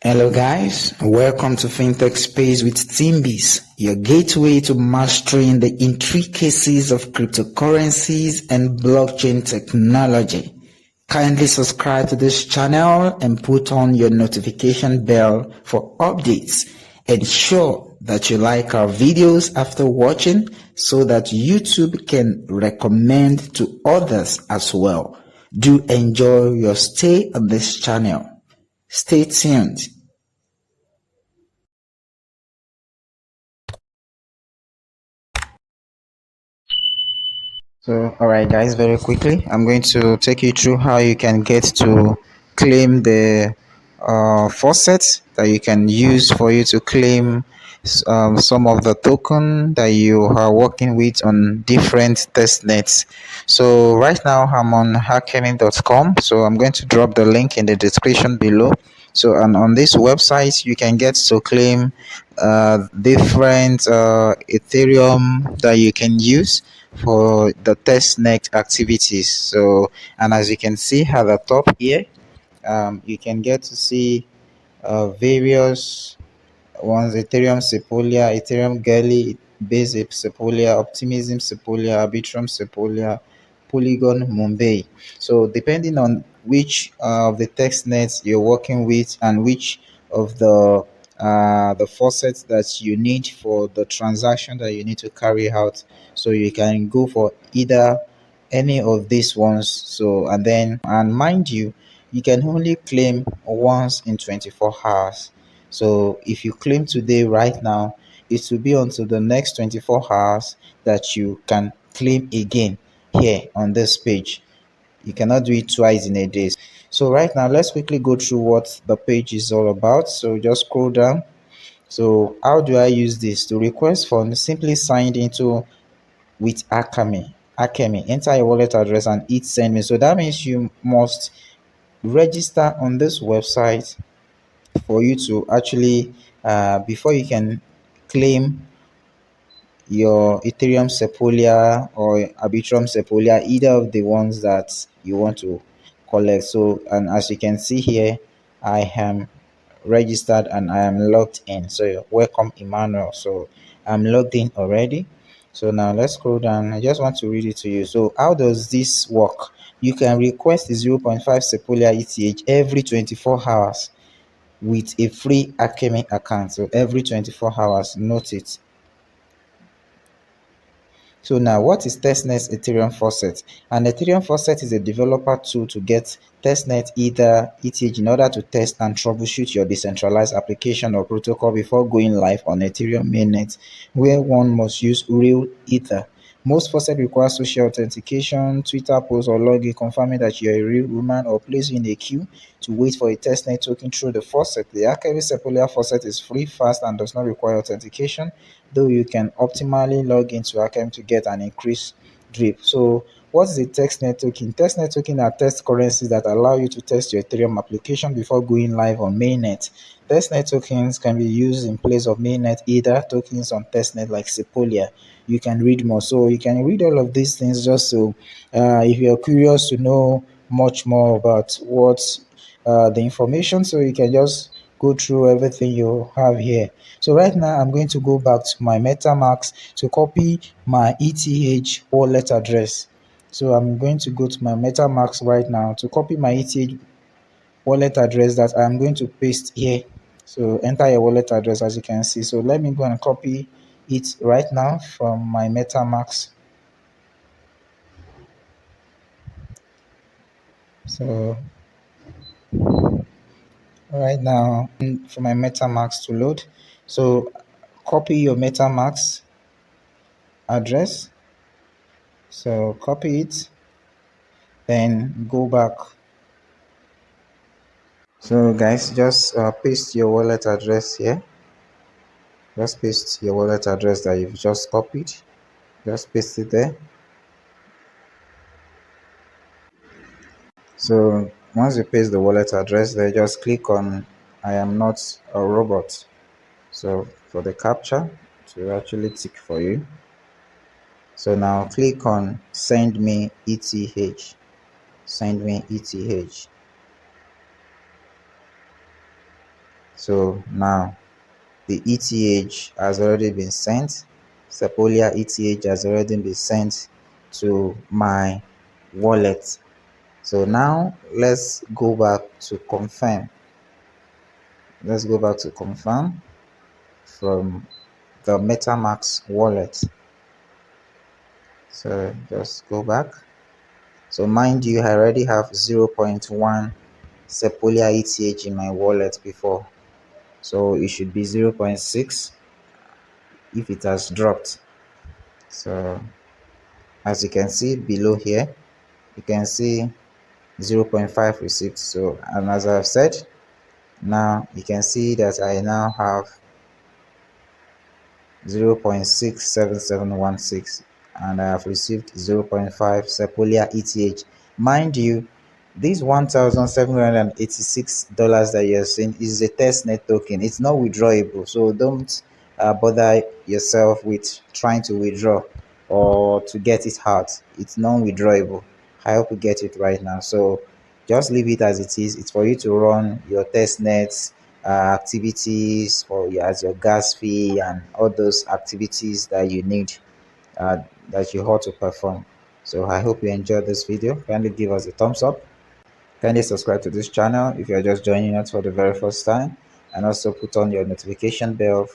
Hello guys, welcome to FinTech Space with Timbis, your gateway to mastering the intricacies of cryptocurrencies and blockchain technology. Kindly subscribe to this channel and put on your notification bell for updates. Ensure that you like our videos after watching so that YouTube can recommend to others as well. Do enjoy your stay on this channel. Stay tuned. So, alright guys, very quickly, I'm going to take you through how you can get to claim the faucet that you can use for you to claim some of the token that you are working with on different test nets. So right now I'm on hackering.com, so I'm going to drop the link in the description below. So, and on this website you can get to claim different Ethereum that you can use for the testnet activities. So, and as you can see at the top here, you can get to see various ones: Ethereum Sepolia, Ethereum Galley, Base Sepolia, Optimism Sepolia, Arbitrum Sepolia, Polygon Mumbai. So depending on which of the text nets you're working with and which of the faucets that you need for the transaction that you need to carry out, so you can go for either any of these ones. So and mind you, you can only claim once in 24 hours. So if you claim today right now, it will be until the next 24 hours that you can claim again here on this page. You cannot do it twice in a day. So right now, let's quickly go through what the page is all about. So just scroll down. So how do I use this? To request funds, simply signed into with Akemi. Enter your wallet address and hit send me. So that means you must register on this website for you to actually before you can claim your Ethereum Sepolia or Arbitrum Sepolia, either of the ones that you want to collect. So, and as you can see here, I am registered and I am logged in. So welcome Emmanuel. So I'm logged in already. So now let's scroll down. I just want to read it to you. So how does this work? You can request 0.5 Sepolia ETH every 24 hours with a free Akemi account. So every 24 hours, note it. So now, what is testnet Ethereum Faucet? An Ethereum Faucet is a developer tool to get testnet either ETH in order to test and troubleshoot your decentralized application or protocol before going live on Ethereum mainnet, where one must use real Ether. Most faucets require social authentication, Twitter post, or login confirming that you're a real woman, or place you in a queue to wait for a testnet token through the faucet. The Akemi Sepolia faucet is free, fast, and does not require authentication, though you can optimally log into Akemi to get an increased drip. So what is a testnet token? Testnet token are test currencies that allow you to test your Ethereum application before going live on mainnet. Testnet tokens can be used in place of mainnet either tokens on testnet like Sepolia. You can read more. So you can read all of these things just so if you're curious to know much more about what the information, so you can just go through everything you have here. So right now I'm going to go back to my MetaMask to copy my ETH wallet address. So I'm going to go to my MetaMask right now to copy my ETH wallet address that I'm going to paste here. So enter your wallet address as you can see. So let me go and copy it right now from my MetaMask. So right now for my MetaMask to load. So copy your MetaMask address. So copy it, then go back. So guys, just paste your wallet address here. Just paste your wallet address that you've just copied. Just paste it there. So once you paste the wallet address there, just click on I am not a robot. So for the captcha to actually tick for you. So now click on send me ETH. Send me ETH. So now the ETH has already been sent. Sepolia ETH has already been sent to my wallet. So now let's go back to confirm. Let's go back to confirm from the MetaMask wallet. So just go back. So mind you, I already have 0.1 Sepolia ETH in my wallet before. So it should be 0.6 if it has dropped. So as you can see below here, you can see 0.5 received. So, and as I've said, now you can see that I now have 0.67716 and I have received 0.5 Sepolia ETH. Mind you, this $1,786 that you're seeing is a testnet token. It's not withdrawable, so don't bother yourself with trying to withdraw or to get it hard. It's non-withdrawable. I hope you get it right now. So just leave it as it is. It's for you to run your test nets activities for as your gas fee and all those activities that you need, uh, that you ought to perform. So I hope you enjoyed this video. Kindly give us a thumbs up. Kindly subscribe to this channel if you're just joining us for the very first time, and also put on your notification bell